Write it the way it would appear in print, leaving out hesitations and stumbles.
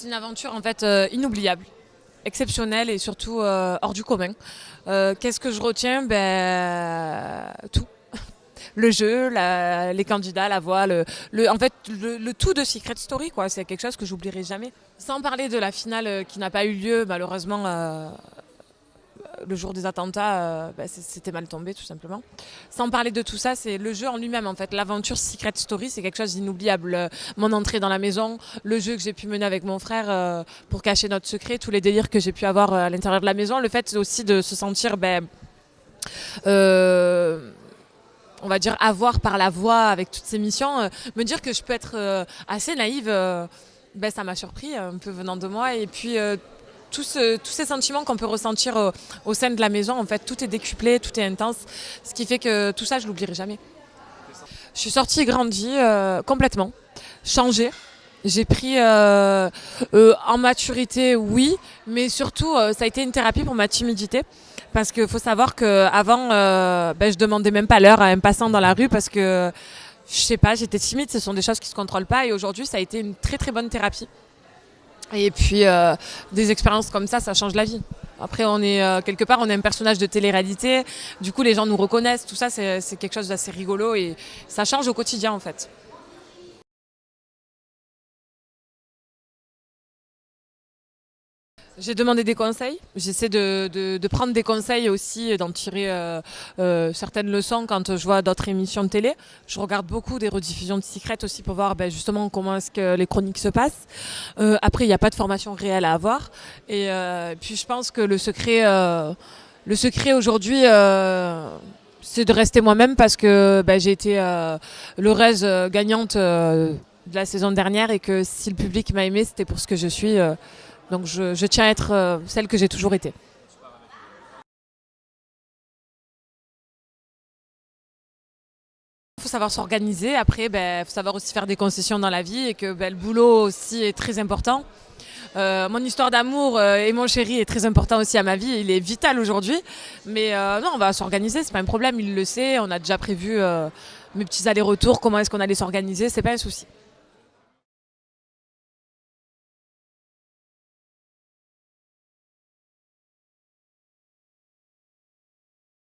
C'est une aventure en fait inoubliable, exceptionnelle et surtout hors du commun. Qu'est-ce que je retiens? Tout. Le jeu, les candidats, la voix, en fait, le tout de Secret Story, quoi. C'est quelque chose que j'oublierai jamais. Sans parler de la finale qui n'a pas eu lieu, malheureusement, le jour des attentats, c'était mal tombé, tout simplement. Sans parler de tout ça, c'est le jeu en lui-même, en fait. L'aventure Secret Story, c'est quelque chose d'inoubliable. Mon entrée dans la maison, le jeu que j'ai pu mener avec mon frère pour cacher notre secret, tous les délires que j'ai pu avoir à l'intérieur de la maison, le fait aussi de se sentir... on va dire avoir par la voix avec toutes ces missions, me dire que je peux être assez naïve, ça m'a surpris un peu venant de moi. Et puis tous ces sentiments qu'on peut ressentir au sein de la maison, en fait, tout est décuplé, tout est intense, ce qui fait que tout ça, je l'oublierai jamais. Je suis sortie grandie complètement, changée. J'ai pris en maturité, oui, mais surtout, ça a été une thérapie pour ma timidité. Parce qu'il faut savoir qu'avant, je demandais même pas l'heure à un passant dans la rue parce que, je sais pas, j'étais timide, ce sont des choses qui se contrôlent pas. Et aujourd'hui, ça a été une très très bonne thérapie. Et puis, des expériences comme ça change la vie. Après, on est quelque part, on est un personnage de télé-réalité. Du coup, les gens nous reconnaissent. Tout ça, c'est quelque chose d'assez rigolo et ça change au quotidien, en fait. J'ai demandé des conseils. J'essaie de prendre des conseils aussi, d'en tirer certaines leçons quand je vois d'autres émissions de télé. Je regarde beaucoup des rediffusions de Secret aussi pour voir justement comment est-ce que les chroniques se passent. Après, il n'y a pas de formation réelle à avoir. Et puis je pense que le secret aujourd'hui, c'est de rester moi-même parce que j'ai été l'heureuse gagnante de la saison dernière et que si le public m'a aimée, c'était pour ce que je suis. Donc je tiens à être celle que j'ai toujours été. Il faut savoir s'organiser. Après, il faut savoir aussi faire des concessions dans la vie et que le boulot aussi est très important. Mon histoire d'amour et mon chéri est très important aussi à ma vie. Il est vital aujourd'hui. Mais non, on va s'organiser, c'est pas un problème. Il le sait. On a déjà prévu mes petits allers-retours. Comment est-ce qu'on allait s'organiser? C'est pas un souci.